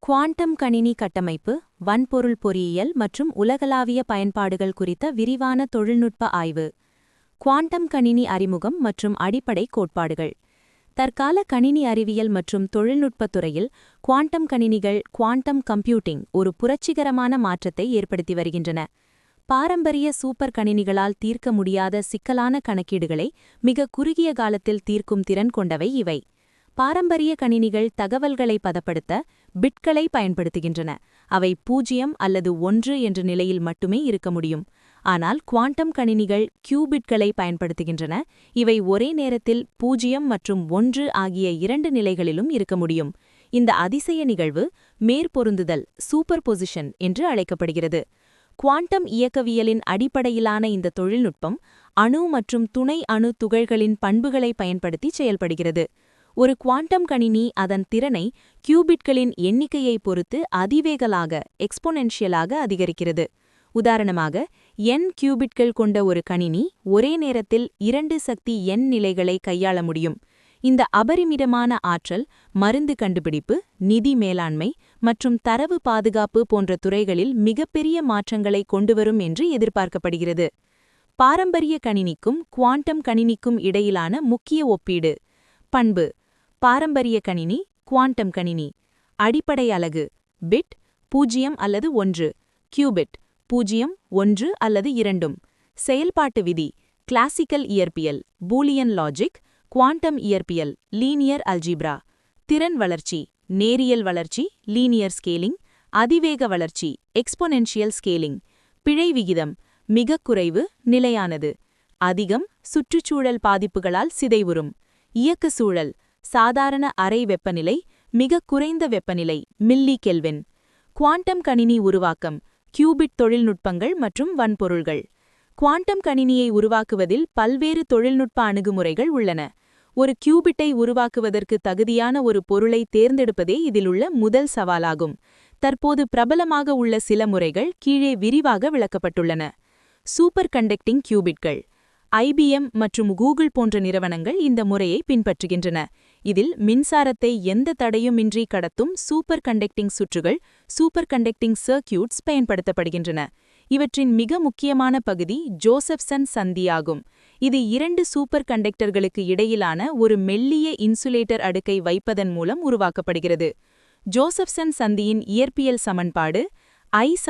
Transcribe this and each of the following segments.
Quantum கணினி கட்டமைப்பு, வன்பொருள் பொறியியல் மற்றும் உலகளாவிய பயன்பாடுகள் குறித்த விரிவான தொழில்நுட்ப ஆய்வு. குவாண்டம் கணினி அறிமுகம் மற்றும் அடிப்படை கோட்பாடுகள். தற்கால கணினி அறிவியல் மற்றும் தொழில்நுட்பத் துறையில் குவாண்டம் கணினிகள், குவாண்டம் கம்ப்யூட்டிங் ஒரு புரட்சிகரமான மாற்றத்தை ஏற்படுத்தி வருகின்றன. பாரம்பரிய சூப்பர் கணினிகளால் தீர்க்க முடியாத சிக்கலான கணக்கீடுகளை மிக குறுகிய காலத்தில் தீர்க்கும் திறன் கொண்டவை இவை. பாரம்பரிய கணினிகள் தகவல்களை பதப்படுத்த பிட்களை பயன்படுத்துகின்றன. அவை 0 அல்லது 1 என்ற நிலையில் மட்டுமே இருக்க முடியும். ஆனால் குவாண்டம் கணினிகள் கியூபிட்களை பயன்படுத்துகின்றன. இவை ஒரே நேரத்தில் 0 மற்றும் 1 ஆகிய 2 நிலைகளிலும் இருக்க முடியும். இந்த அதிசய நிகழ்வு மேற்பொருந்துதல் சூப்பர்பொசிஷன் என்று அழைக்கப்படுகிறது. குவாண்டம் இயக்கவியலின் அடிப்படையிலான இந்த தொழில்நுட்பம் அணு மற்றும் துணை அணு துகள்களின் பண்புகளை பயன்படுத்தி செயல்படுகிறது. ஒரு குவாண்டம் கணினி அதன் திறனை கியூபிட்களின் எண்ணிக்கையை பொறுத்து அதிவேகமாக எக்ஸ்பொனென்ஷியலாக அதிகரிக்கிறது. உதாரணமாக, n கியூபிட்கள் கொண்ட ஒரு கணினி ஒரே நேரத்தில் 2 சக்தி n நிலைகளை கையாள முடியும். இந்த அபரிமிதமான ஆற்றல் மருந்து கண்டுபிடிப்பு, நிதி மேலாண்மை மற்றும் தரவு பாதுகாப்பு போன்ற துறைகளில் மிகப்பெரிய மாற்றங்களை கொண்டுவரும் என்று எதிர்பார்க்கப்படுகிறது. பாரம்பரிய கணினிக்கும் குவாண்டம் கணினிக்கும் இடையிலான முக்கிய ஒப்பீடு. பண்பு. பாரம்பரிய கணினி, குவாண்டம் கணினி. அடிப்படை அலகு பிட் 0 அல்லது 1, கியூபிட் 0, 1 அல்லது 2. செயல்பாட்டு விதி கிளாசிக்கல் இயற்பியல், பூலியன் லாஜிக், குவாண்டம் இயற்பியல், லீனியர் அல்ஜீப்ரா. திறன் வளர்ச்சி நேரியல் வளர்ச்சி, லீனியர் ஸ்கேலிங். அதிவேக வளர்ச்சி எக்ஸ்பொனென்ஷியல் ஸ்கேலிங். பிழை விகிதம் மிகக் குறைவு, நிலையானது. அதிகம் சுற்றுச்சூழல் பாதிப்புகளால் சிதைவுறும். இயக்க சூழல் சாதாரண அறை வெப்பநிலை, மிகக் குறைந்த வெப்பநிலை மில்லி கெல்வின். குவாண்டம் கணினி உருவாக்கம் கியூபிட் தொழில்நுட்பங்கள் மற்றும் வன்பொருள்கள். குவாண்டம் கணினியை உருவாக்குவதில் பல்வேறு தொழில்நுட்ப அணுகுமுறைகள் உள்ளன. ஒரு கியூபிட்டை உருவாக்குவதற்கு தகுதியான ஒரு பொருளை தேர்ந்தெடுப்பதே இதிலுள்ள முதல் சவாலாகும். தற்போது பிரபலமாக உள்ள சில முறைகள் கீழே விரிவாக விளக்கப்பட்டுள்ளன. சூப்பர் கண்டக்டிங் கியூபிட்கள். IBM மற்றும் கூகுள் போன்ற நிறுவனங்கள் இந்த முறையை பின்பற்றுகின்றன. இதில் மின்சாரத்தை எந்த தடையுமின்றி கடத்தும் சூப்பர் கண்டக்டிங் சுற்றுகள், சூப்பர் கண்டக்டிங் சர்க்யூட்ஸ் பயன்படுத்தப்படுகின்றன. இவற்றின் மிக முக்கியமான பகுதி ஜோசப்சன் சந்தி ஆகும். இது 2 சூப்பர் கண்டக்டர்களுக்கு இடையிலான ஒரு மெல்லிய இன்சுலேட்டர் அடுக்கை வைப்பதன் மூலம் உருவாக்கப்படுகிறது. ஜோசப்சன் சந்தியின் இயற்பியல் சமன்பாடு I =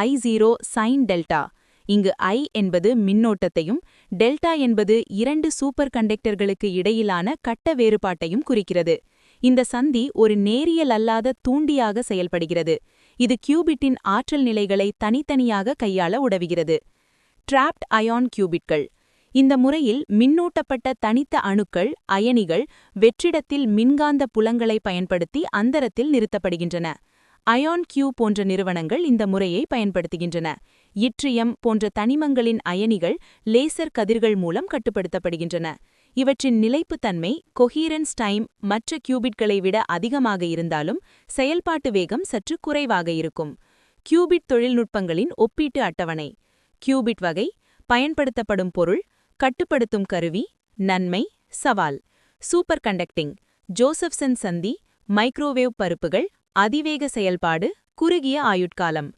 I0 sin டெல்டா. இங்கு I என்பது மின்னோட்டத்தையும், டெல்டா என்பது 2 சூப்பர் கண்டக்டர்களுக்கு இடையிலான கட்ட வேறுபாட்டையும் குறிக்கிறது. இந்த சந்தி ஒரு நேரியல் அல்லாத தூண்டியாக செயல்படுகிறது. இது கியூபிட்டின் ஆற்றல் நிலைகளை தனித்தனியாக கையாள உதவுகிறது. ட்ராப்ட் அயான் கியூபிட்கள். இந்த முறையில் மின்னூட்டப்பட்ட தனித்த அணுக்கள், அயனிகள் வெற்றிடத்தில் மின்காந்த புலங்களை பயன்படுத்தி அந்தரத்தில் நிறுத்தப்படுகின்றன. அயான் கியூ போன்ற நிறுவனங்கள் இந்த முறையை பயன்படுத்துகின்றன. இட்ரியம் போன்ற தனிமங்களின் அயனிகள் லேசர் கதிர்கள் மூலம் கட்டுப்படுத்தப்படுகின்றன. இவற்றின் நிலைப்புத்தன்மை கொஹீரன்ஸ் டைம் மற்ற கியூபிட்களை விட அதிகமாக இருந்தாலும் செயல்பாட்டு வேகம் சற்று குறைவாக இருக்கும். கியூபிட் தொழில்நுட்பங்களின் ஒப்பீட்டு அட்டவணை. கியூபிட் வகை, பயன்படுத்தப்படும் பொருள், கட்டுப்படுத்தும் கருவி, நன்மை, சவால். சூப்பர் கண்டக்டிங் ஜோசப்சன் சந்தி, மைக்ரோவேவ் பருப்புகள், அதிவேக செயல்பாடு, குறுகிய ஆயுட்காலம்.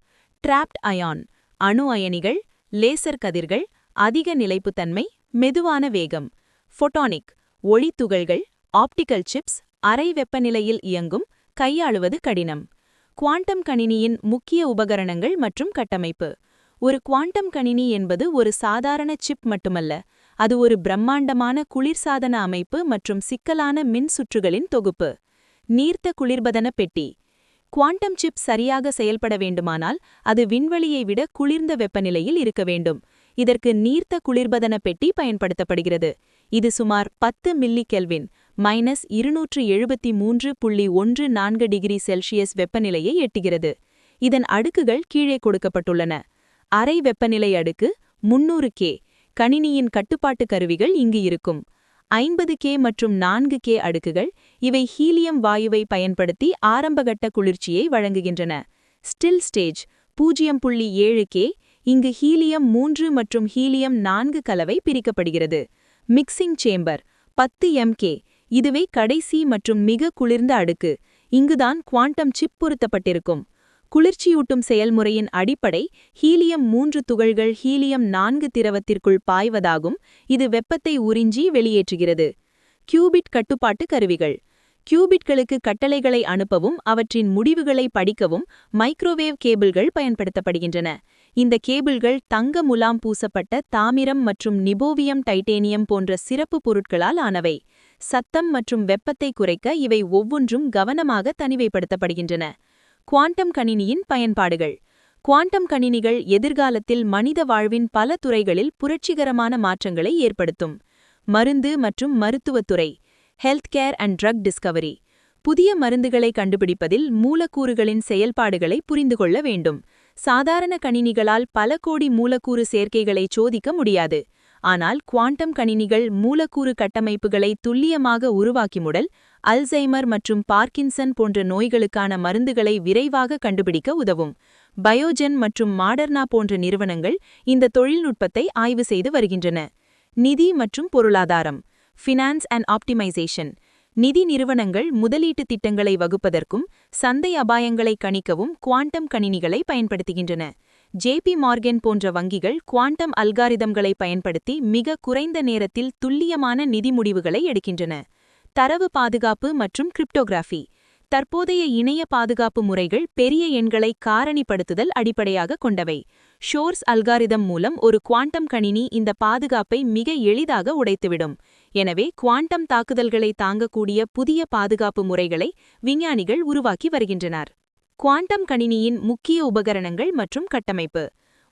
ட்ராப்ட் அயான் அணு அயனிகள், லேசர் கதிர்கள், அதிக நிலைப்புத்தன்மை, மெதுவான வேகம். ஃபோட்டானிக் ஒளித்துகள்கள், ஆப்டிகல் சிப்ஸ், அறை வெப்பநிலையில் இயங்கும், கையாளுவது கடினம். குவாண்டம் கணினியின் முக்கிய உபகரணங்கள் மற்றும் கட்டமைப்பு. ஒரு குவாண்டம் கணினி என்பது ஒரு சாதாரண சிப் மட்டுமல்ல, அது ஒரு பிரம்மாண்டமான குளிர்சாதன அமைப்பு மற்றும் சிக்கலான மின் சுற்றுகளின் தொகுப்பு. நீர்த்த குளிர்பதன பெட்டி. குவாண்டம் சிப் சரியாக செயல்பட வேண்டுமானால் அது விண்வெளியை விட குளிர்ந்த வெப்பநிலையில் இருக்க வேண்டும். இதற்கு நீர்த்த குளிர்பதன பெட்டி பயன்படுத்தப்படுகிறது. இது சுமார் 10 மில்லி கெல்வின் -273.14 டிகிரி செல்சியஸ் வெப்பநிலையை எட்டுகிறது. இதன் அடுக்குகள் கீழே கொடுக்கப்பட்டுள்ளன. அறை வெப்பநிலை அடுக்கு 300 K. கணினியின் கட்டுப்பாட்டு கருவிகள் இங்கு இருக்கும். 50 K மற்றும் 4 K அடுக்குகள். இவை ஹீலியம் வாயுவை பயன்படுத்தி ஆரம்பகட்ட குளிர்ச்சியை வழங்குகின்றன. Still stage 0.7 K. இங்கு ஹீலியம் 3 மற்றும் ஹீலியம் 4 கலவை பிரிக்கப்படுகிறது. Mixing chamber 10 mK. இதுவே கடைசி மற்றும் மிக குளிர்ந்த அடுக்கு. இங்குதான் குவாண்டம் சிப் பொருத்தப்பட்டிருக்கும். குளிர்ச்சியூட்டும் செயல்முறையின் அடிப்படை ஹீலியம் 3 துகள்கள் ஹீலியம் 4 திரவத்திற்குள் பாய்வதாகும். இது வெப்பத்தை உறிஞ்சி வெளியேற்றுகிறது. கியூபிட் கட்டுப்பாட்டு கருவிகள். கியூபிட்களுக்கு கட்டளைகளை அனுப்பவும் அவற்றின் முடிவுகளை படிக்கவும் மைக்ரோவேவ் கேபிள்கள் பயன்படுத்தப்படுகின்றன. இந்த கேபிள்கள் தங்க முலாம் பூசப்பட்ட தாமிரம் மற்றும் நிபோவியம் டைட்டேனியம் போன்ற சிறப்பு பொருட்களால் ஆனவை. சத்தம் மற்றும் வெப்பத்தை குறைக்க இவை ஒவ்வொன்றும் கவனமாக தனிமைப்படுத்தப்படுகின்றன. குவாண்டம் கணினியின் பயன்பாடுகள். குவாண்டம் கணினிகள் எதிர்காலத்தில் மனித வாழ்வின் பல துறைகளில் புரட்சிகரமான மாற்றங்களை ஏற்படுத்தும். மருந்து மற்றும் மருத்துவத்துறை. Health care and drug discovery. புதிய மருந்துகளை கண்டுபிடிப்பதில் மூலக்கூறுகளின் செயல்பாடுகளை புரிந்து கொள்ள வேண்டும். சாதாரண கணினிகளால் பல கோடி மூலக்கூறு சேர்க்கைகளை சோதிக்க முடியாது. ஆனால் குவாண்டம் கணினிகள் மூலக்கூறு கட்டமைப்புகளை துல்லியமாக உருவாக்கிமுடல் அல்சைமர் மற்றும் பார்க்கின்சன் போன்ற நோய்களுக்கான மருந்துகளை விரைவாக கண்டுபிடிக்க உதவும். பயோஜென் மற்றும் மாடர்னா போன்ற நிறுவனங்கள் இந்த தொழில்நுட்பத்தை ஆய்வு செய்து வருகின்றன. நிதி மற்றும் பொருளாதாரம். Finance and optimisation. நிதி நிறுவனங்கள் முதலீட்டு திட்டங்களை வகுப்பதற்கும் சந்தை அபாயங்களை கணிக்கவும் குவாண்டம் கணினிகளை பயன்படுத்துகின்றன. ஜேபி மார்கன் போன்ற வங்கிகள் குவாண்டம் அல்காரிதம்களை பயன்படுத்தி மிக குறைந்த நேரத்தில் துல்லியமான நிதி முடிவுகளை எடுக்கின்றன. தரவு பாதுகாப்பு மற்றும் கிரிப்டோகிராஃபி. தற்போதைய இணைய பாதுகாப்பு முறைகள் பெரிய எண்களை காரணிப்படுத்துதல் அடிப்படையாக கொண்டவை. ஷோர்ஸ் அல்காரிதம் மூலம் ஒரு குவாண்டம் கணினி இந்த பாதுகாப்பை மிக எளிதாக உடைத்துவிடும். எனவே குவாண்டம் தாக்குதல்களை தாங்கக்கூடிய புதிய பாதுகாப்பு முறைகளை விஞ்ஞானிகள் உருவாக்கி வருகின்றனர். குவாண்டம் கணினியின் முக்கிய உபகரணங்கள் மற்றும் கட்டமைப்பு.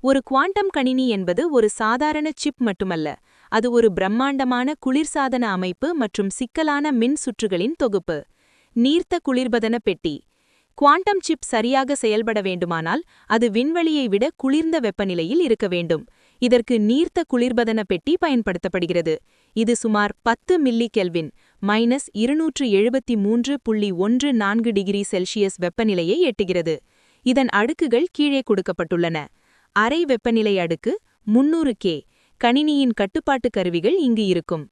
ஒரு குவாண்டம் கணினி என்பது ஒரு சாதாரண சிப் மட்டுமல்ல, அது ஒரு பிரம்மாண்டமான குளிர்சாதன அமைப்பு மற்றும் சிக்கலான மின் சுற்றுகளின் தொகுப்பு. நீர்த்த குளிர்பதன பெட்டி. குவாண்டம் சிப் சரியாக செயல்பட வேண்டுமானால் அது விண்வெளியை விட குளிர்ந்த வெப்பநிலையில் இருக்க வேண்டும். இதற்கு நீர்த்த குளிர்பதன பெட்டி பயன்படுத்தப்படுகிறது. இது சுமார் 10 மில்லி கெல்வின் -273.14 டிகிரி செல்சியஸ் வெப்பநிலையை எட்டுகிறது. இதன் அடுக்குகள் கீழே கொடுக்கப்பட்டுள்ளன. அறை வெப்பநிலை அடுக்கு 300 கே. கணினியின் கட்டுப்பாட்டு கருவிகள் இங்கு இருக்கும்.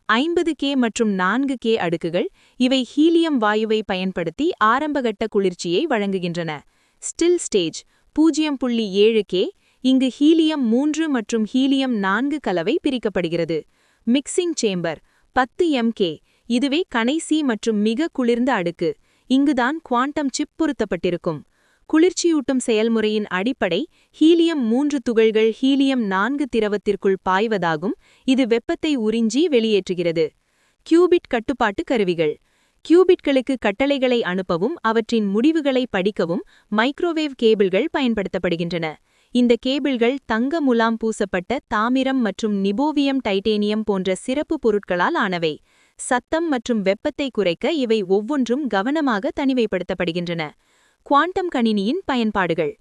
50 கே மற்றும் 4 கே அடுக்குகள். இவை ஹீலியம் வாயுவை பயன்படுத்தி ஆரம்பகட்ட குளிர்ச்சியை வழங்குகின்றன. Still stage 0.7 K. இங்கு ஹீலியம் 3 மற்றும் ஹீலியம் 4 கலவை பிரிக்கப்படுகிறது. Mixing chamber 10 MK. இதுவே கடைசி மற்றும் மிக குளிர்ந்த அடுக்கு. இங்குதான் குவாண்டம் சிப் பொருத்தப்பட்டிருக்கும். குளிர்ச்சியூட்டும் செயல்முறையின் அடிப்படை ஹீலியம் 3 துகள்கள் ஹீலியம் 4 திரவத்திற்குள் பாய்வதாகும். இது வெப்பத்தை உறிஞ்சி வெளியேற்றுகிறது. கியூபிட் கட்டுப்பாட்டு கருவிகள். கியூபிட்களுக்கு கட்டளைகளை அனுப்பவும் அவற்றின் முடிவுகளை படிக்கவும் மைக்ரோவேவ் கேபிள்கள் பயன்படுத்தப்படுகின்றன. இந்த கேபிள்கள் தங்க முலாம் பூசப்பட்ட தாமிரம் மற்றும் நிபோவியம் டைட்டேனியம் போன்ற சிறப்பு பொருட்களால் ஆனவை. சத்தம் மற்றும் வெப்பத்தை குறைக்க இவை ஒவ்வொன்றும் கவனமாக தனிமைப்படுத்தப்படுகின்றன. குவாண்டம் கணினியின் பயன்பாடுகள்.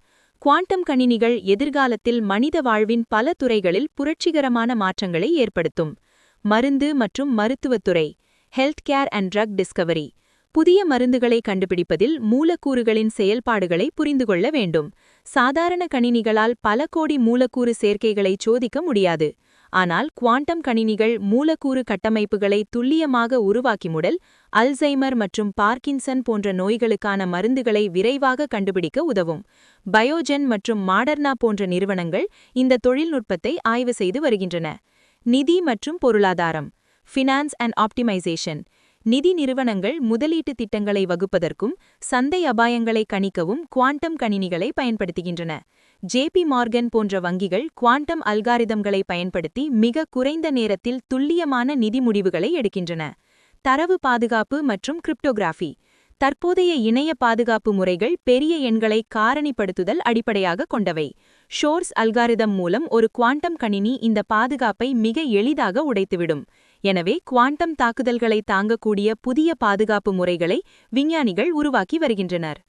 குவாண்டம் கணினிகள் எதிர்காலத்தில் மனித வாழ்வின் பல துறைகளில் புரட்சிகரமான மாற்றங்களை ஏற்படுத்தும். மருந்து மற்றும் மருத்துவத்துறை. Health care and drug discovery. புதிய மருந்துகளை கண்டுபிடிப்பதில் மூலக்கூறுகளின் செயல்பாடுகளை புரிந்து கொள்ள வேண்டும். சாதாரண கணினிகளால் பல கோடி மூலக்கூறு சேர்க்கைகளை சோதிக்க முடியாது. ஆனால் குவாண்டம் கணினிகள் மூலக்கூறு கட்டமைப்புகளை துல்லியமாக உருவாக்கிமுடல் அல்சைமர் மற்றும் பார்க்கின்சன் போன்ற நோய்களுக்கான மருந்துகளை விரைவாக கண்டுபிடிக்க உதவும். பயோஜென் மற்றும் மாடர்னா போன்ற நிறுவனங்கள் இந்த தொழில்நுட்பத்தை ஆய்வு செய்து வருகின்றன. நிதி மற்றும் பொருளாதாரம். Finance and optimisation. நிதி நிறுவனங்கள் முதலீட்டு திட்டங்களை வகுப்பதற்கும் சந்தை அபாயங்களை கணிக்கவும் குவாண்டம் கணினிகளை பயன்படுத்துகின்றன. ஜேபி மார்கன் போன்ற வங்கிகள் குவாண்டம் அல்காரிதம்களை பயன்படுத்தி மிக குறைந்த நேரத்தில் துல்லியமான நிதி முடிவுகளை எடுக்கின்றன. தரவு பாதுகாப்பு மற்றும் கிரிப்டோகிராஃபி. தற்போதைய இணைய பாதுகாப்பு முறைகள் பெரிய எண்களை காரணிப்படுத்துதல் அடிப்படையாக கொண்டவை. ஷோர்ஸ் அல்காரிதம் மூலம் ஒரு குவாண்டம் கணினி இந்த பாதுகாப்பை மிக எளிதாக உடைத்துவிடும். எனவே குவாண்டம் தாக்குதல்களை தாங்கக்கூடிய புதிய பாதுகாப்பு முறைகளை விஞ்ஞானிகள் உருவாக்கி வருகின்றனர்.